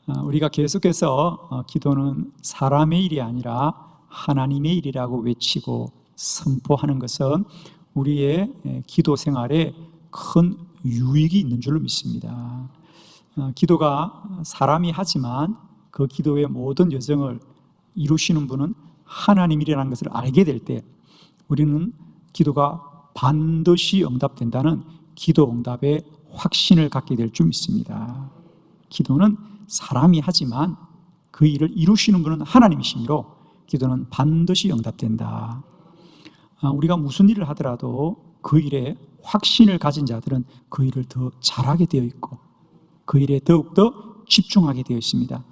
우리가 계속해서 기도는 사람의 일이 아니라 하나님의 일이라고 외치고 선포하는 것은 우리의 기도 생활에 큰 유익이 있는 줄로 믿습니다. 기도가 사람이 하지만 그 기도의 모든 여정을 이루시는 분은 하나님이라는 것을 알게 될 때 우리는 기도가 반드시 응답된다는 기도 응답의 확신을 갖게 될 줄 믿습니다. 기도는 사람이 하지만 그 일을 이루시는 분은 하나님이시므로 기도는 반드시 응답된다. 우리가 무슨 일을 하더라도 그 일에 확신을 가진 자들은 그 일을 더 잘하게 되어 있고 그 일에 더욱더 집중하게 되어 있습니다.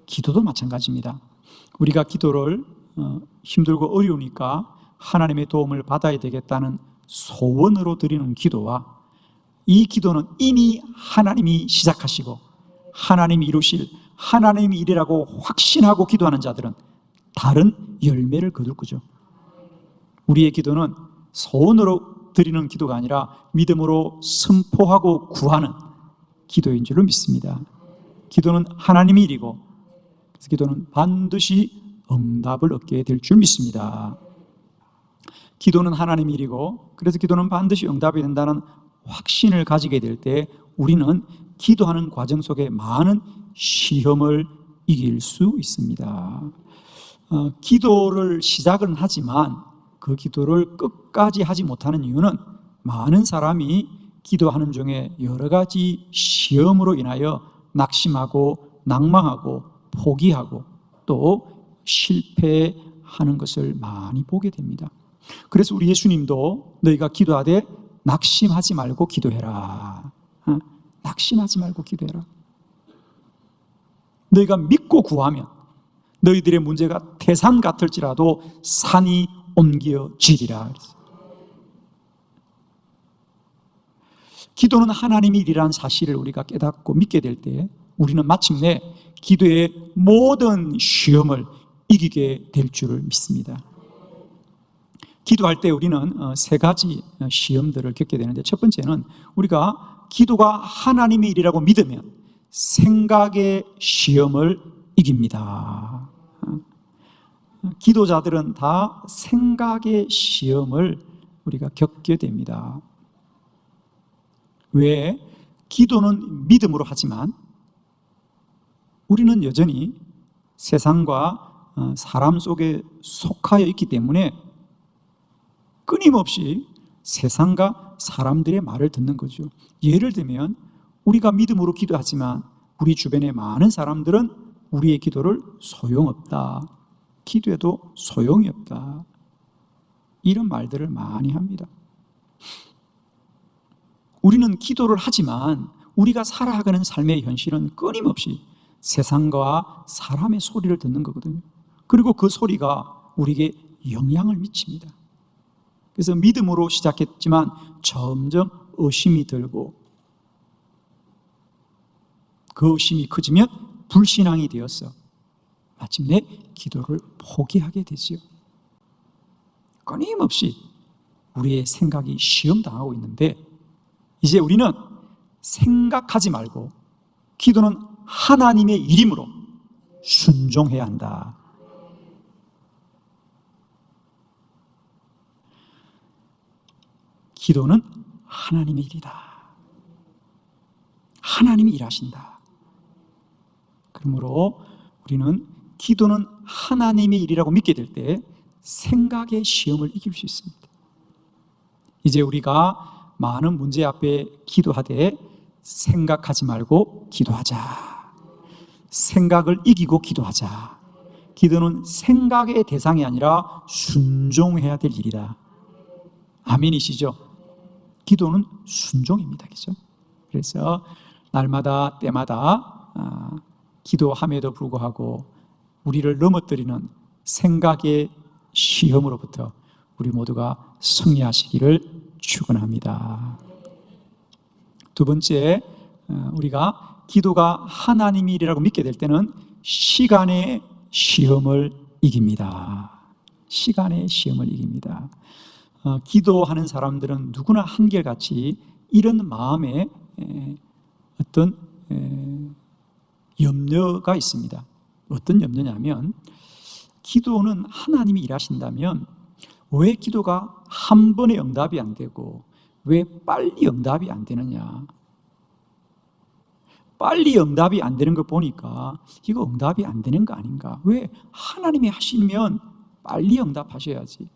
기도도 마찬가지입니다. 우리가 기도를 힘들고 어려우니까 하나님의 도움을 받아야 되겠다는 소원으로 드리는 기도와 이 기도는 이미 하나님이 시작하시고 하나님이 이루실 하나님의 일이라고 확신하고 기도하는 자들은 다른 열매를 거둘 거죠. 우리의 기도는 소원으로 드리는 기도가 아니라 믿음으로 선포하고 구하는 기도인 줄로 믿습니다. 기도는 하나님의 일이고 그래서 기도는 반드시 응답을 얻게 될 줄 믿습니다. 기도는 하나님의 일이고 그래서 기도는 반드시 응답이 된다는 확신을 가지게 될 때 우리는 기도하는 과정 속에 많은 시험을 이길 수 있습니다. 기도를 시작은 하지만 그 기도를 끝까지 하지 못하는 이유는 많은 사람이 기도하는 중에 여러 가지 시험으로 인하여 낙심하고 낭망하고 포기하고 또 실패하는 것을 많이 보게 됩니다. 그래서 우리 예수님도 너희가 기도하되 낙심하지 말고 기도해라. 낙심하지 말고 기도해라. 너희가 믿고 구하면 너희들의 문제가 태산 같을지라도 산이 옮겨지리라. 기도는 하나님의 일이라는 사실을 우리가 깨닫고 믿게 될 때 우리는 마침내 기도의 모든 시험을 이기게 될 줄을 믿습니다. 기도할 때 우리는 세 가지 시험들을 겪게 되는데 첫 번째는 우리가 기도가 하나님의 일이라고 믿으면 생각의 시험을 이깁니다. 기도자들은 다 생각의 시험을 우리가 겪게 됩니다. 왜? 기도는 믿음으로 하지만 우리는 여전히 세상과 사람 속에 속하여 있기 때문에 끊임없이 세상과 사람들의 말을 듣는 거죠. 예를 들면 우리가 믿음으로 기도하지만 우리 주변의 많은 사람들은 우리의 기도를 소용없다, 기도해도 소용이 없다, 이런 말들을 많이 합니다. 우리는 기도를 하지만 우리가 살아가는 삶의 현실은 끊임없이 세상과 사람의 소리를 듣는 거거든요. 그리고 그 소리가 우리에게 영향을 미칩니다. 그래서 믿음으로 시작했지만 점점 의심이 들고 그 의심이 커지면 불신앙이 되어서 마침내 기도를 포기하게 되지요. 끊임없이 우리의 생각이 시험당하고 있는데 이제 우리는 생각하지 말고 기도는 하나님의 일임으로 순종해야 한다. 기도는 하나님의 일이다. 하나님이 일하신다. 그러므로 우리는 기도는 하나님의 일이라고 믿게 될 때 생각의 시험을 이길 수 있습니다. 이제 우리가 많은 문제 앞에 기도하되 생각하지 말고 기도하자. 생각을 이기고 기도하자. 기도는 생각의 대상이 아니라 순종해야 될 일이다. 아멘이시죠? 기도는 순종입니다. 그죠? 그래서 날마다 때마다 기도함에도 불구하고 우리를 넘어뜨리는 생각의 시험으로부터 우리 모두가 승리하시기를 축원합니다. 두 번째, 우리가 기도가 하나님의 일이라고 믿게 될 때는 시간의 시험을 이깁니다. 시간의 시험을 이깁니다. 기도하는 사람들은 누구나 한결같이 이런 마음에 어떤 염려가 있습니다. 어떤 염려냐면 기도는 하나님이 일하신다면 왜 기도가 한 번에 응답이 안 되고 왜 빨리 응답이 안 되느냐. 빨리 응답이 안 되는 거 보니까 이거 응답이 안 되는 거 아닌가. 왜 하나님이 하시면 빨리 응답하셔야지.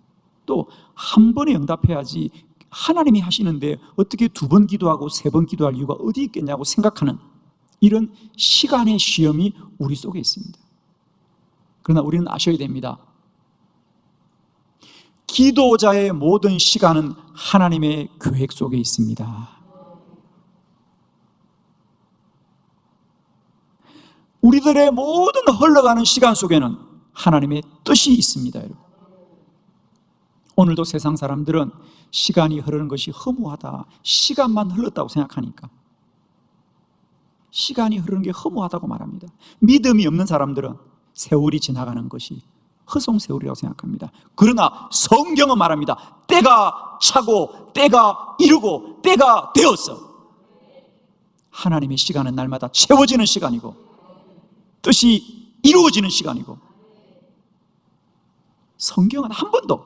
또 한 번에 응답해야지. 하나님이 하시는데 어떻게 2번 기도하고 3번 기도할 이유가 어디 있겠냐고 생각하는 이런 시간의 시험이 우리 속에 있습니다. 그러나 우리는 아셔야 됩니다. 기도자의 모든 시간은 하나님의 계획 속에 있습니다. 우리들의 모든 흘러가는 시간 속에는 하나님의 뜻이 있습니다. 여러분. 오늘도 세상 사람들은 시간이 흐르는 것이 허무하다, 시간만 흘렀다고 생각하니까 시간이 흐르는 게 허무하다고 말합니다. 믿음이 없는 사람들은 세월이 지나가는 것이 허송세월이라고 생각합니다. 그러나 성경은 말합니다. 때가 차고 때가 이르고 때가 되었어. 하나님의 시간은 날마다 채워지는 시간이고 뜻이 이루어지는 시간이고, 성경은 한 번도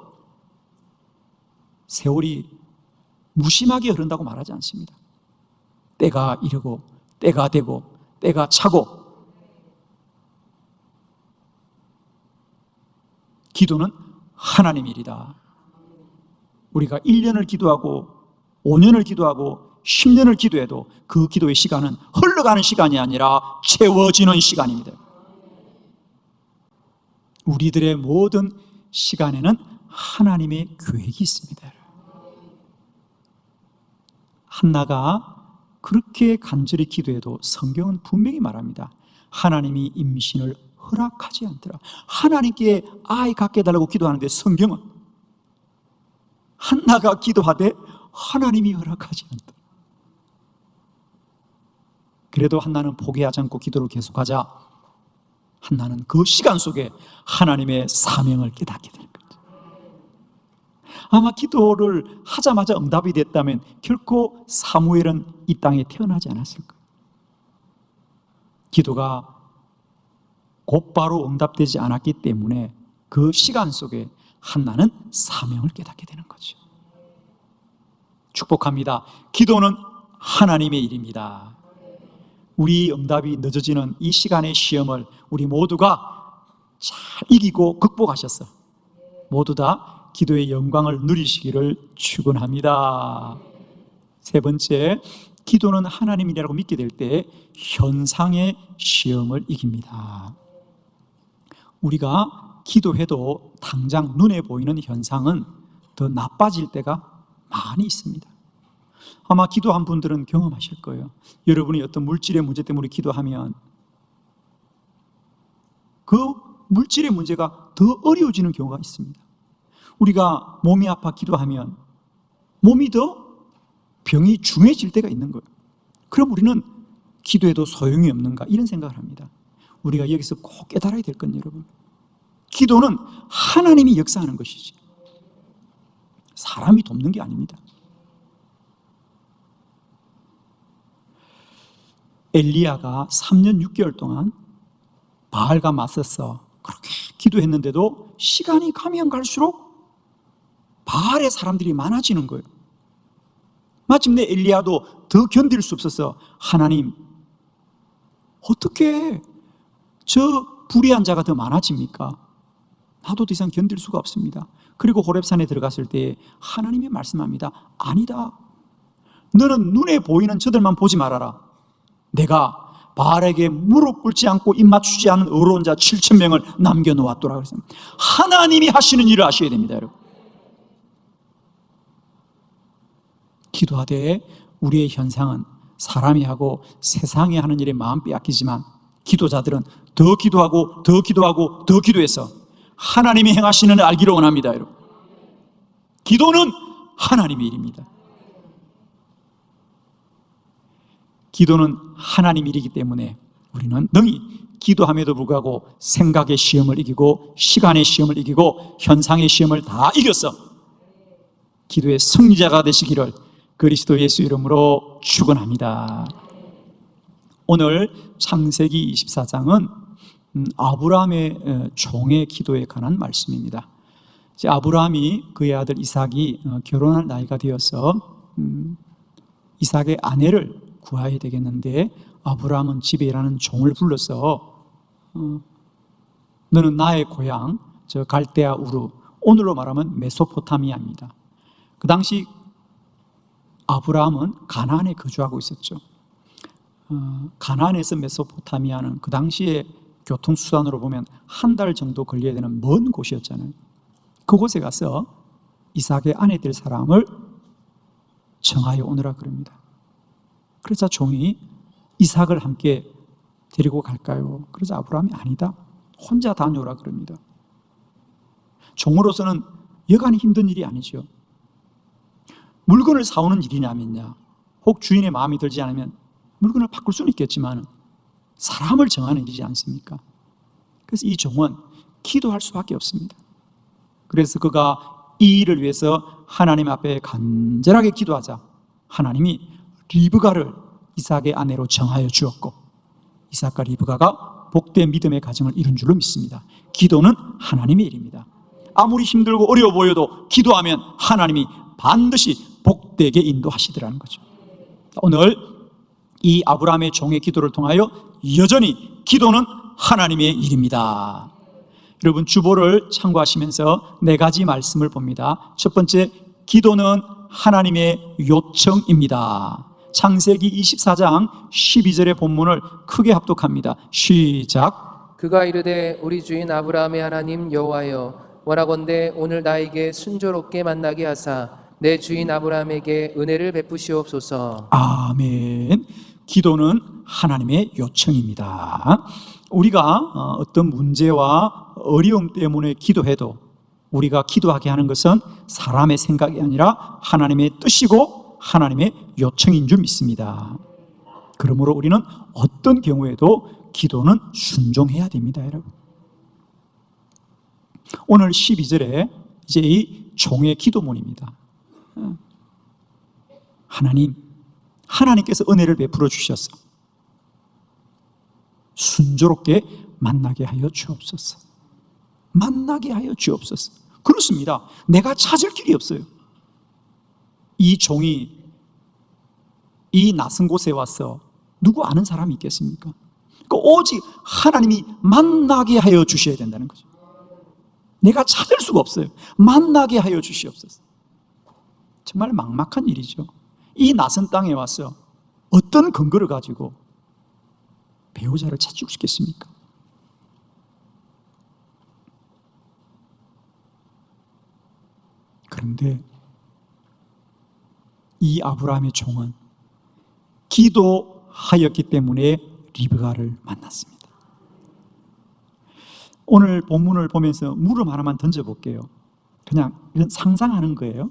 세월이 무심하게 흐른다고 말하지 않습니다. 때가 이르고 때가 되고 때가 차고. 기도는 하나님 일이다. 우리가 1년을 기도하고 5년을 기도하고 10년을 기도해도 그 기도의 시간은 흘러가는 시간이 아니라 채워지는 시간입니다. 우리들의 모든 시간에는 하나님의 계획이 있습니다. 한나가 그렇게 간절히 기도해도 성경은 분명히 말합니다. 하나님이 임신을 허락하지 않더라. 하나님께 아이 갖게 해달라고 기도하는데 성경은 한나가 기도하되 하나님이 허락하지 않더라. 그래도 한나는 포기하지 않고 기도를 계속하자 한나는 그 시간 속에 하나님의 사명을 깨닫게 되는 거죠. 아마 기도를 하자마자 응답이 됐다면 결코 사무엘은 이 땅에 태어나지 않았을 거예요. 기도가 곧바로 응답되지 않았기 때문에 그 시간 속에 한나는 사명을 깨닫게 되는 거죠. 축복합니다. 기도는 하나님의 일입니다. 우리 응답이 늦어지는 이 시간의 시험을 우리 모두가 잘 이기고 극복하셔서 모두 다 기도의 영광을 누리시기를 축원합니다. 세 번째, 기도는 하나님이라고 믿게 될 때 현상의 시험을 이깁니다. 우리가 기도해도 당장 눈에 보이는 현상은 더 나빠질 때가 많이 있습니다. 아마 기도한 분들은 경험하실 거예요. 여러분이 어떤 물질의 문제 때문에 기도하면 그 물질의 문제가 더 어려워지는 경우가 있습니다. 우리가 몸이 아파 기도하면 몸이 더 병이 중해질 때가 있는 거예요. 그럼 우리는 기도해도 소용이 없는가 이런 생각을 합니다. 우리가 여기서 꼭 깨달아야 될 건 여러분, 기도는 하나님이 역사하는 것이지 사람이 돕는 게 아닙니다. 엘리야가 3년 6개월 동안 바알과 맞서서 그렇게 기도했는데도 시간이 가면 갈수록 바알의 사람들이 많아지는 거예요. 마침내 엘리야도 더 견딜 수 없어서 하나님, 어떻게 저 불의한 자가 더 많아집니까? 나도 더 이상 견딜 수가 없습니다. 그리고 호렙산에 들어갔을 때 하나님이 말씀합니다. 아니다. 너는 눈에 보이는 저들만 보지 말아라. 내가 바알에게 무릎 꿇지 않고 입 맞추지 않은 의로운 자 7,000명을 남겨놓았더라. 그래서 하나님이 하시는 일을 아셔야 됩니다, 여러분. 기도하되 우리의 현상은 사람이 하고 세상이 하는 일에 마음 빼앗기지만 기도자들은 더 기도하고 더 기도하고 더 기도해서 하나님이 행하시는 일을 알기를 원합니다, 여러분. 기도는 하나님의 일입니다. 기도는 하나님 일이기 때문에 우리는 능히 기도함에도 불구하고 생각의 시험을 이기고 시간의 시험을 이기고 현상의 시험을 다 이겨서 기도의 승리자가 되시기를 그리스도 예수 이름으로 축원합니다. 오늘 창세기 24장은 아브라함의 종의 기도에 관한 말씀입니다. 이제 아브라함이 그의 아들 이삭이 결혼할 나이가 되어서 이삭의 아내를 구해야 되겠는데, 아브라함은 집에 일하는 종을 불러서 너는 나의 고향 저 갈대아 우르, 오늘로 말하면 메소포타미아입니다. 그 당시 아브라함은 가나안에 거주하고 있었죠. 가나안에서 메소포타미아는 그 당시에 교통수단으로 보면 한 달 정도 걸려야 되는 먼 곳이었잖아요. 그곳에 가서 이삭의 아내 될 사람을 정하여 오너라 그럽니다. 그러자 종이 이삭을 함께 데리고 갈까요? 그러자 아브라함이 아니다, 혼자 다녀오라 그럽니다. 종으로서는 여간히 힘든 일이 아니죠. 물건을 사오는 일이냐면야, 혹 주인의 마음이 들지 않으면 물건을 바꿀 수는 있겠지만 사람을 정하는 일이지 않습니까? 그래서 이 종은 기도할 수밖에 없습니다. 그래서 그가 이 일을 위해서 하나님 앞에 간절하게 기도하자 하나님이 리브가를 이삭의 아내로 정하여 주었고, 이삭과 리브가가 복된 믿음의 가정을 이룬 줄로 믿습니다. 기도는 하나님의 일입니다. 아무리 힘들고 어려워 보여도 기도하면 하나님이 반드시 복되게 인도하시더라는 거죠. 오늘 이 아브라함의 종의 기도를 통하여 여전히 기도는 하나님의 일입니다. 여러분, 주보를 참고하시면서 4가지 말씀을 봅니다. 첫 번째, 기도는 하나님의 요청입니다. 창세기 24장 12절의 본문을 크게 합독합니다. 시작. 그가 이르되 우리 주인 아브라함의 하나님 여호와여, 원하건대 오늘 나에게 순조롭게 만나게 하사 내 주인 아브라함에게 은혜를 베푸시옵소서. 아멘. 기도는 하나님의 요청입니다. 우리가 어떤 문제와 어려움 때문에 기도해도 우리가 기도하게 하는 것은 사람의 생각이 아니라 하나님의 뜻이고 하나님의 요청인 줄 믿습니다. 그러므로 우리는 어떤 경우에도 기도는 순종해야 됩니다, 여러분. 오늘 12절에 이제 이 종의 기도문입니다. 하나님께서 은혜를 베풀어 주셔서 순조롭게 만나게 하여 주옵소서. 만나게 하여 주옵소서. 그렇습니다. 내가 찾을 길이 없어요. 이 종이 이 낯선 곳에 와서 누구 아는 사람이 있겠습니까? 오직 하나님이 만나게 하여 주셔야 된다는 거죠. 내가 찾을 수가 없어요. 만나게 하여 주시옵소서. 정말 막막한 일이죠. 이 낯선 땅에 와서 어떤 근거를 가지고 배우자를 찾을 수 있겠습니까? 그런데 이 아브라함의 종은 기도하였기 때문에 리브가를 만났습니다. 오늘 본문을 보면서 물음 하나만 던져볼게요. 그냥 이런 상상하는 거예요.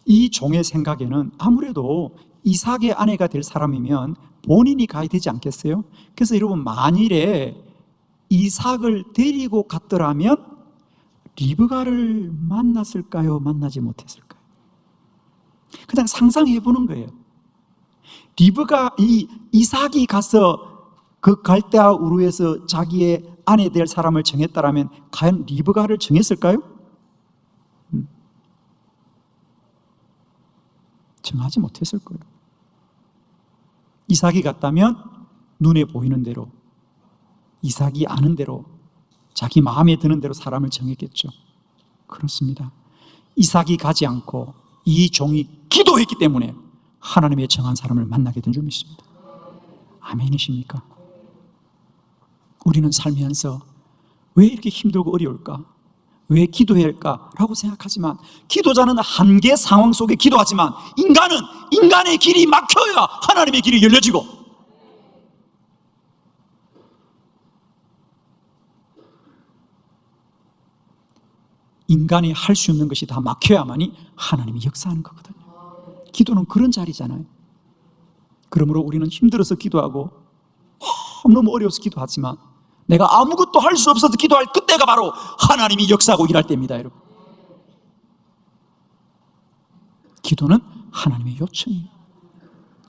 이 종의 생각에는 아무래도 이삭의 아내가 될 사람이면 본인이 가야 되지 않겠어요? 그래서 여러분, 만일에 이삭을 데리고 갔더라면 리브가를 만났을까요? 만나지 못했을까요? 그냥 상상해 보는 거예요. 이삭이 가서 그 갈대아 우르에서 자기의 아내 될 사람을 정했다라면 과연 리브가를 정했을까요? 정하지 못했을 거예요. 이삭이 갔다면 눈에 보이는 대로, 이삭이 아는 대로, 자기 마음에 드는 대로 사람을 정했겠죠. 그렇습니다. 이삭이 가지 않고 이 종이 기도했기 때문에 하나님의 정한 사람을 만나게 된 줄 믿습니다. 아멘이십니까? 우리는 살면서 왜 이렇게 힘들고 어려울까? 왜 기도해야 할까라고 생각하지만, 기도자는 한계 상황 속에 기도하지만 인간은 인간의 길이 막혀야 하나님의 길이 열려지고, 인간이 할 수 있는 것이 다 막혀야만이 하나님이 역사하는 거거든요. 기도는 그런 자리잖아요. 그러므로 우리는 힘들어서 기도하고 너무 어려워서 기도하지만 내가 아무것도 할 수 없어서 기도할 그때가 바로 하나님이 역사하고 일할 때입니다, 여러분. 기도는 하나님의 요청이에요.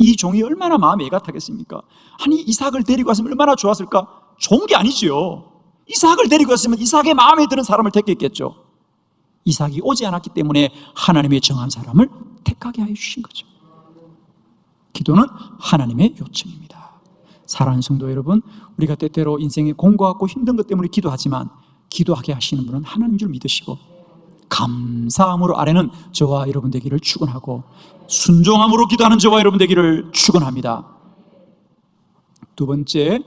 이 종이 얼마나 마음이 애같하겠습니까? 아니, 이삭을 데리고 왔으면 얼마나 좋았을까? 좋은 게 아니지요. 이삭을 데리고 왔으면 이삭의 마음에 드는 사람을 택했겠죠. 이삭이 오지 않았기 때문에 하나님의 정한 사람을 택하게 하여 주신 거죠. 기도는 하나님의 요청입니다. 사랑하는 성도 여러분, 우리가 때때로 인생에 공고하고 힘든 것 때문에 기도하지만 기도하게 하시는 분은 하나님인 줄 믿으시고 감사함으로 아래는 저와 여러분 되기를 축원하고 순종함으로 기도하는 저와 여러분 되기를 축원합니다. 두 번째,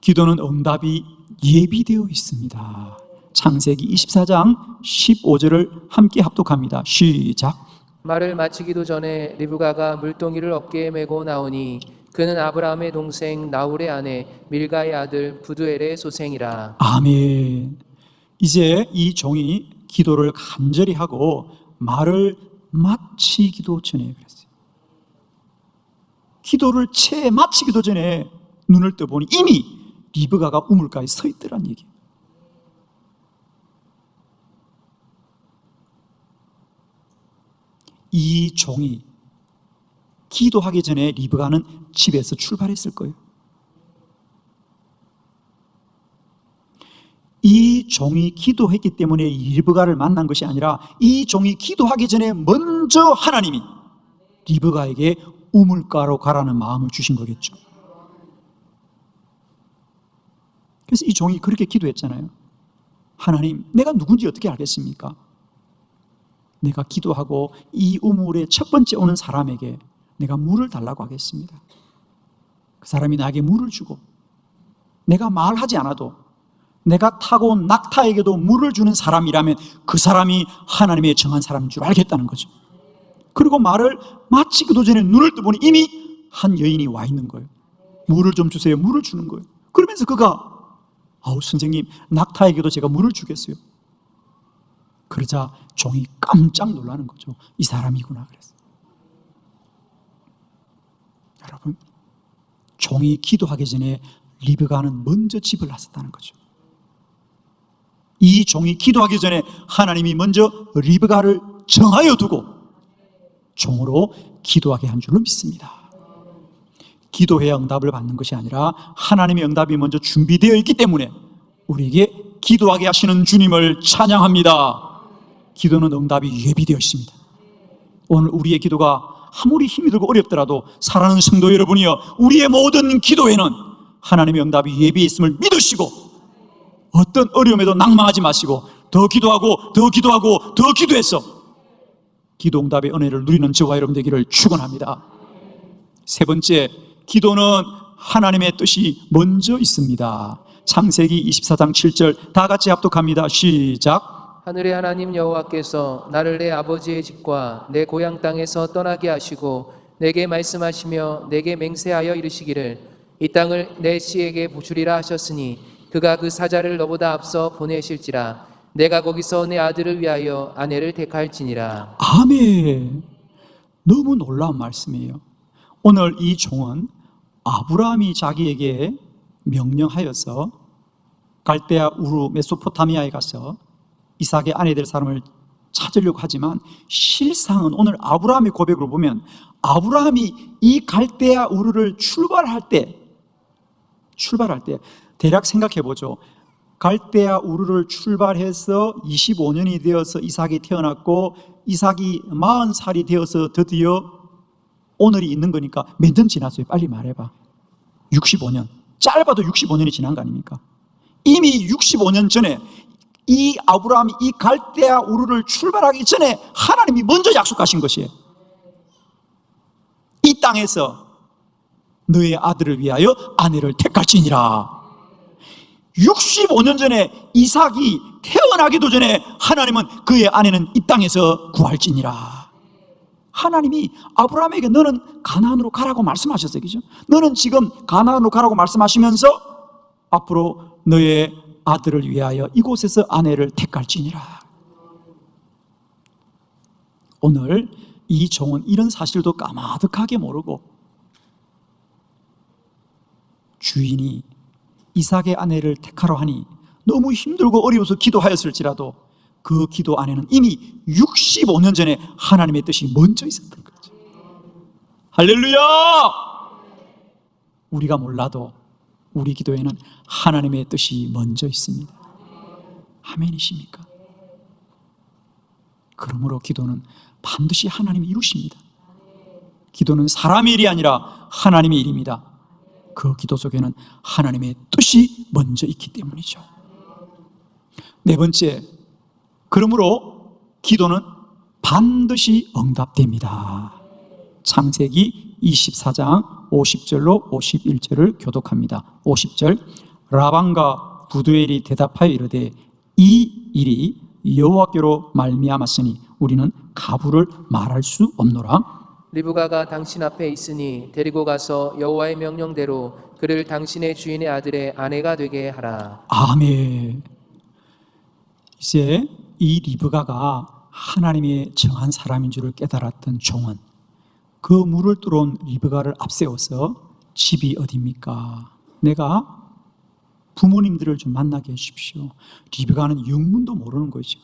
기도는 응답이 예비되어 있습니다. 창세기 24장 15절을 함께 합독합니다. 시작. 말을 마치기도 전에 리브가가 물동이를 어깨에 메고 나오니 그는 아브라함의 동생 나홀의 아내 밀가의 아들 부두엘의 소생이라. 아멘. 이제 이 종이 기도를 간절히 하고 말을 마치기도 전에 그랬어요. 기도를 채 마치기도 전에 눈을 떠보니 이미 리브가가 우물가에 서 있더란 얘기예요. 이 종이 기도하기 전에 리브가는 집에서 출발했을 거예요. 이 종이 기도했기 때문에 리브가를 만난 것이 아니라 이 종이 기도하기 전에 먼저 하나님이 리브가에게 우물가로 가라는 마음을 주신 거겠죠. 그래서 이 종이 그렇게 기도했잖아요. 하나님, 내가 누군지 어떻게 알겠습니까? 내가 기도하고 이 우물에 첫 번째 오는 사람에게 내가 물을 달라고 하겠습니다. 그 사람이 나에게 물을 주고 내가 말하지 않아도 내가 타고 온 낙타에게도 물을 주는 사람이라면 그 사람이 하나님의 정한 사람인 줄 알겠다는 거죠. 그리고 말을 마치기도 전에 눈을 떠보니 이미 한 여인이 와 있는 거예요. 물을 좀 주세요. 물을 주는 거예요. 그러면서 그가 선생님, 낙타에게도 제가 물을 주겠어요. 그러자 종이 깜짝 놀라는 거죠. 이 사람이구나 그랬어요. 여러분, 종이 기도하기 전에 리브가는 먼저 집을 나섰다는 거죠. 이 종이 기도하기 전에 하나님이 먼저 리브가를 정하여 두고 종으로 기도하게 한 줄로 믿습니다. 기도해야 응답을 받는 것이 아니라 하나님의 응답이 먼저 준비되어 있기 때문에 우리에게 기도하게 하시는 주님을 찬양합니다. 기도는 응답이 예비되어 있습니다. 오늘 우리의 기도가 아무리 힘이 들고 어렵더라도 사랑하는 성도 여러분이여, 우리의 모든 기도에는 하나님의 응답이 예비해 있음을 믿으시고 어떤 어려움에도 낙망하지 마시고 더 기도하고 더 기도하고 더 기도해서 기도 응답의 은혜를 누리는 저와 여러분 되기를 축원합니다. 세 번째, 기도는 하나님의 뜻이 먼저 있습니다. 창세기 24장 7절 다 같이 합독합니다. 시작. 하늘의 하나님 여호와께서 나를 내 아버지의 집과 내 고향 땅에서 떠나게 하시고 내게 말씀하시며 내게 맹세하여 이르시기를 이 땅을 내 씨에게 주리라 하셨으니 그가 그 사자를 너보다 앞서 보내실지라 내가 거기서 내 아들을 위하여 아내를 택할지니라. 아멘. 너무 놀라운 말씀이에요. 오늘 이 종은 아브라함이 자기에게 명령하여서 갈대아 우르 메소포타미아에 가서 이삭의 아내 될 사람을 찾으려고 하지만 실상은 오늘 아브라함의 고백으로 보면 아브라함이 이 갈대아 우르를 출발할 때 대략 생각해 보죠. 갈대아 우르를 출발해서 25년이 되어서 이삭이 태어났고 이삭이 40살이 되어서 드디어 오늘이 있는 거니까 몇 년 지났어요? 빨리 말해봐. 65년. 짧아도 65년이 지난 거 아닙니까? 이미 65년 전에 이 아브라함이 이 갈대아 우르를 출발하기 전에 하나님이 먼저 약속하신 것이에요. 이 땅에서 너의 아들을 위하여 아내를 택할지니라. 65년 전에 이삭이 태어나기도 전에 하나님은 그의 아내는 이 땅에서 구할지니라. 하나님이 아브라함에게 너는 가나안으로 가라고 말씀하셨어요. 그죠? 너는 지금 가나안으로 가라고 말씀하시면서 앞으로 너의 아들을 위하여 이곳에서 아내를 택할지니라. 오늘 이 종은 이런 사실도 까마득하게 모르고 주인이 이삭의 아내를 택하러 하니 너무 힘들고 어려워서 기도하였을지라도 그 기도 안에는 이미 65년 전에 하나님의 뜻이 먼저 있었던 거죠. 할렐루야! 우리가 몰라도 우리 기도에는 하나님의 뜻이 먼저 있습니다. 아멘이십니까? 그러므로 기도는 반드시 하나님이 이루십니다. 기도는 사람의 일이 아니라 하나님의 일입니다. 그 기도 속에는 하나님의 뜻이 먼저 있기 때문이죠. 네 번째, 그러므로 기도는 반드시 응답됩니다. 창세기 24장 50절로 51절을 교독합니다. 50절, 라반과 부두엘이 대답하여 이르되 이 일이 여호와께로 말미암았으니 우리는 가부를 말할 수 없노라. 리브가가 당신 앞에 있으니 데리고 가서 여호와의 명령대로 그를 당신의 주인의 아들의 아내가 되게 하라. 아멘. 이제 이 리브가가 하나님의 정한 사람인 줄을 깨달았던 종은 그 물을 뚫어온 리브가를 앞세워서 집이 어디입니까? 내가 부모님들을 좀 만나게 해주십시오. 리브가는 영문도 모르는 거죠.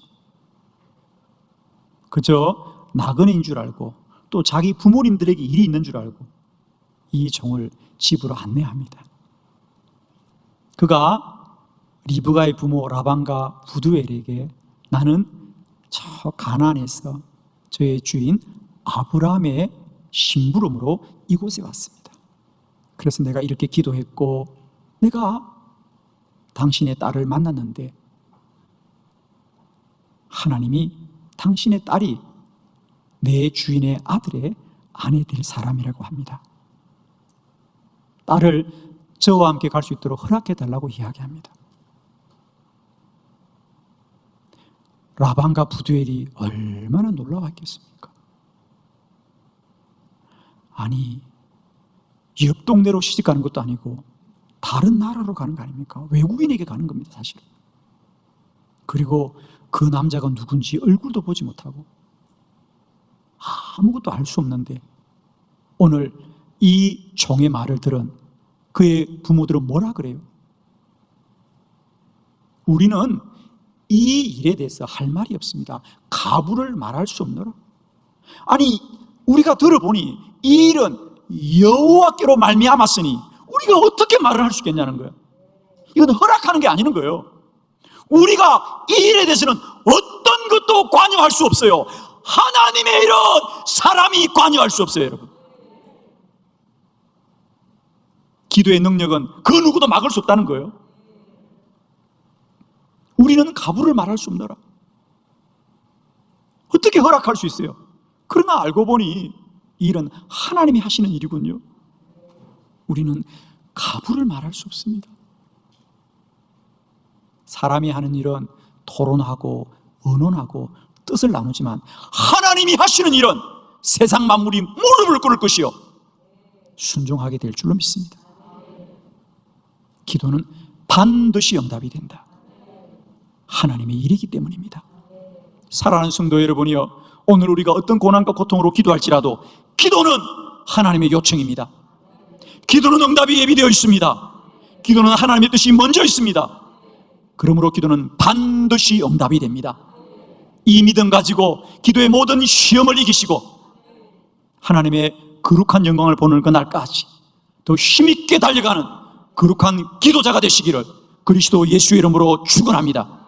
그저 나그네인 줄 알고 또 자기 부모님들에게 일이 있는 줄 알고 이 종을 집으로 안내합니다. 그가 리브가의 부모 라반과 부두엘에게 나는 저 가나안에서 저의 주인 아브라함의 심부름으로 이곳에 왔습니다. 그래서 내가 이렇게 기도했고 내가 당신의 딸을 만났는데 하나님이 당신의 딸이 내 주인의 아들의 아내 될 사람이라고 합니다. 딸을 저와 함께 갈 수 있도록 허락해 달라고 이야기합니다. 라반과 부두엘이 얼마나 놀라웠겠습니까? 아니, 옆 동네로 시집 가는 것도 아니고 다른 나라로 가는 거 아닙니까? 외국인에게 가는 겁니다, 사실. 그리고 그 남자가 누군지 얼굴도 보지 못하고 아무것도 알 수 없는데 오늘 이 종의 말을 들은 그의 부모들은 뭐라 그래요? 우리는 이 일에 대해서 할 말이 없습니다. 가부를 말할 수 없노라. 아니, 우리가 들어보니 이 일은 여호와께로 말미암았으니 우리가 어떻게 말을 할 수 있겠냐는 거예요. 이건 허락하는 게 아니는 거예요. 우리가 이 일에 대해서는 어떤 것도 관여할 수 없어요. 하나님의 일은 사람이 관여할 수 없어요, 여러분. 기도의 능력은 그 누구도 막을 수 없다는 거예요. 우리는 가부를 말할 수 없노라. 어떻게 허락할 수 있어요? 그러나 알고 보니 이 일은 하나님이 하시는 일이군요. 우리는 가부를 말할 수 없습니다. 사람이 하는 일은 토론하고 의논하고 뜻을 나누지만 하나님이 하시는 일은 세상 만물이 무릎을 꿇을 것이요 순종하게 될 줄로 믿습니다. 기도는 반드시 응답이 된다. 하나님의 일이기 때문입니다. 사랑하는 성도 여러분이요, 오늘 우리가 어떤 고난과 고통으로 기도할지라도 기도는 하나님의 요청입니다. 기도는 응답이 예비되어 있습니다. 기도는 하나님의 뜻이 먼저 있습니다. 그러므로 기도는 반드시 응답이 됩니다. 이 믿음 가지고 기도의 모든 시험을 이기시고 하나님의 거룩한 영광을 보는 그날까지 더 힘있게 달려가는 거룩한 기도자가 되시기를 그리스도 예수의 이름으로 축원합니다.